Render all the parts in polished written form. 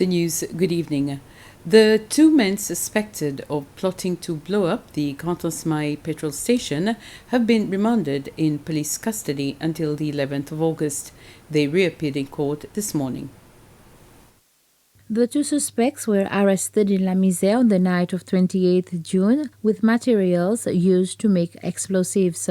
The news, good evening. The two men suspected of plotting to blow up the Canton-Smail petrol station have been remanded in police custody until the 11th of August. They reappeared in court this morning. The two suspects were arrested in La Misère on the night of 28th June with materials used to make explosives.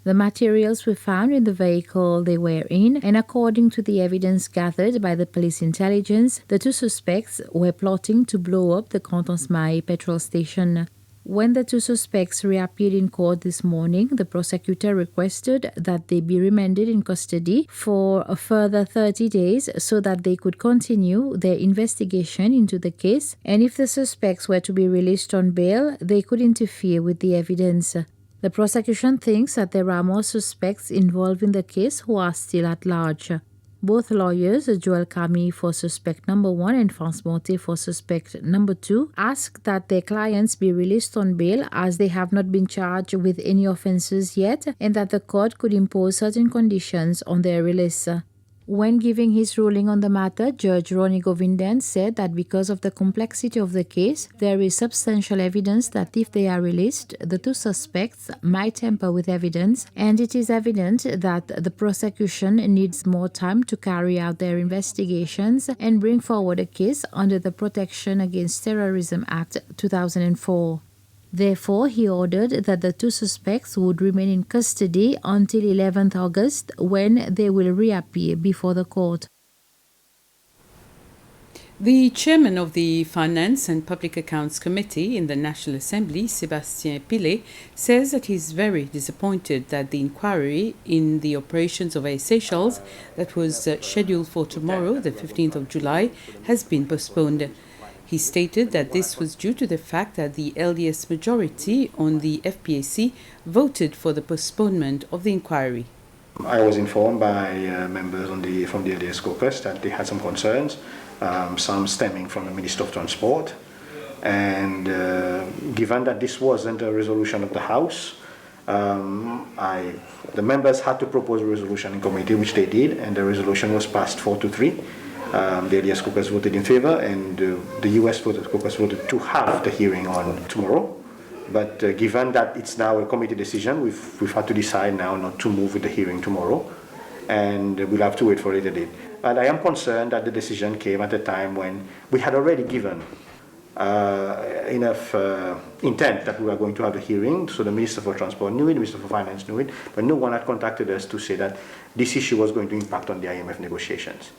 The materials were found in the vehicle they were in, and according to the evidence gathered by the police intelligence, the two suspects were plotting to blow up the Canton-Smail petrol station. When the two suspects reappeared in court this morning, the prosecutor requested that they be remanded in custody for a further 30 days so that they could continue their investigation into the case, and if the suspects were to be released on bail, they could interfere with the evidence. The prosecution thinks that there are more suspects involved in the case who are still at large. Both lawyers, Joël Camille for suspect number 1 and France Monté for suspect number 2, ask that their clients be released on bail as they have not been charged with any offences yet and that the court could impose certain conditions on their release. When giving his ruling on the matter, Judge Ronnie Govindan said that because of the complexity of the case, there is substantial evidence that if they are released, the two suspects might tamper with evidence, and it is evident that the prosecution needs more time to carry out their investigations and bring forward a case under the Protection Against Terrorism Act 2004. Therefore, he ordered that the two suspects would remain in custody until 11th August, when they will reappear before the court. The chairman of the Finance and Public Accounts Committee in the National Assembly, Sébastien Pillet, says that he is very disappointed that the inquiry in the operations of Air Seychelles that was scheduled for tomorrow, the 15th of July, has been postponed. He stated that this was due to the fact that the LDS majority on the FPAC voted for the postponement of the inquiry. I was informed by members from the LDS caucus that they had some concerns, some stemming from the Minister of Transport. And given that this wasn't a resolution of the House, the members had to propose a resolution in committee, which they did, and the resolution was passed 4-3. The LDS caucus voted in favor, and the US caucus voted to have the hearing on tomorrow. But given that it's now a committee decision, we've had to decide now not to move with the hearing tomorrow, and we'll have to wait for a later date. And I am concerned that the decision came at a time when we had already given enough intent that we were going to have the hearing. So the Minister for Transport knew it, the Minister for Finance knew it, but no one had contacted us to say that this issue was going to impact on the IMF negotiations.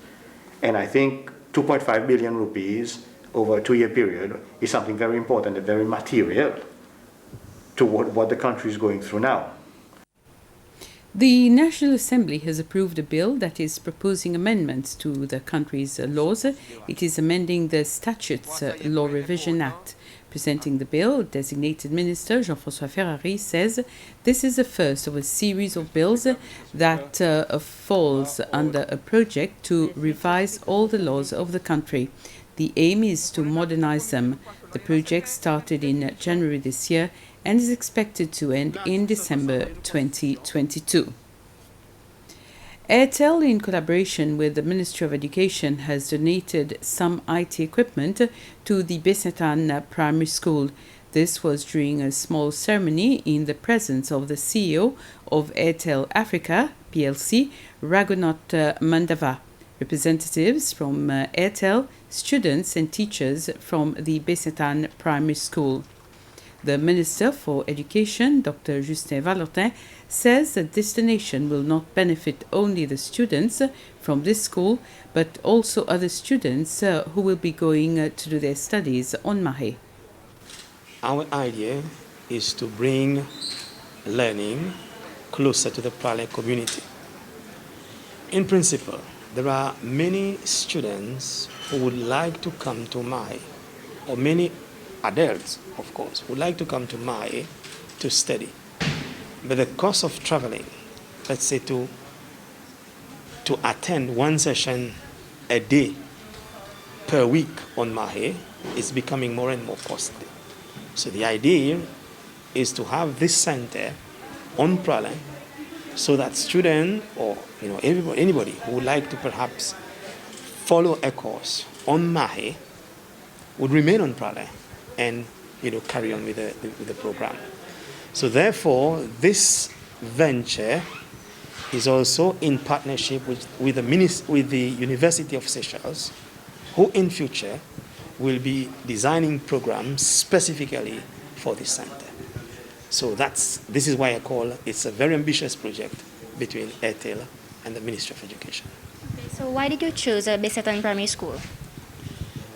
And I think 2.5 billion rupees over a 2-year period is something very important and very material to what the country is going through now. The National Assembly has approved a bill that is proposing amendments to the country's laws. It is amending the Statutes Law Revision Act. Presenting the bill, designated Minister Jean-François Ferrari says this is the first of a series of bills that falls under a project to revise all the laws of the country. The aim is to modernize them. The project started in January this year and is expected to end in December 2022. Airtel, in collaboration with the Ministry of Education, has donated some IT equipment to the Bessetan Primary School. This was during a small ceremony in the presence of the CEO of Airtel Africa plc, Raghunath Mandava, representatives from Airtel, students and teachers from the Bessetan Primary School. The Minister for Education, Dr. Justin Valentin, says that this donation will not benefit only the students from this school, but also other students who will be going to do their studies on Mahé. Our idea is to bring learning closer to the Prague community. In principle, there are many students who would like to come to Mahé, or many adults, of course, would like to come to Mahé to study. But the cost of traveling, let's say to attend one session a day per week on Mahé, is becoming more and more costly. So the idea is to have this center on Prague so that students or anybody who would like to perhaps follow a course on Mahe would remain on Prale and carry on with the program. So therefore, this venture is also in partnership with the University of Seychelles, who in future will be designing programs specifically for this center. So this is why I call it's a very ambitious project between Airtel and the Ministry of Education. Okay, so why did you choose a Besetan Primary School?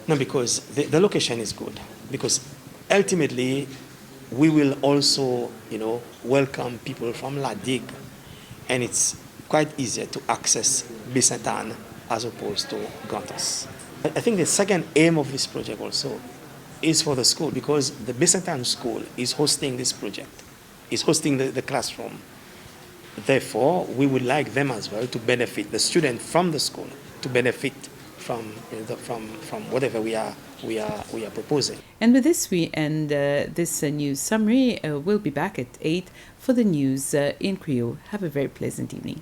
No, because the location is good. Because ultimately, we will also, welcome people from La Digue, and it's quite easier to access Besetan as opposed to Gantos. I think the second aim of this project also is for the school, because the Besetan school is hosting this project, is hosting the classroom. Therefore, we would like them as well to benefit, the student from the school, to benefit from whatever we are proposing. And with this, we end this news summary. We'll be back at 8 for the news in Creole. Have a very pleasant evening.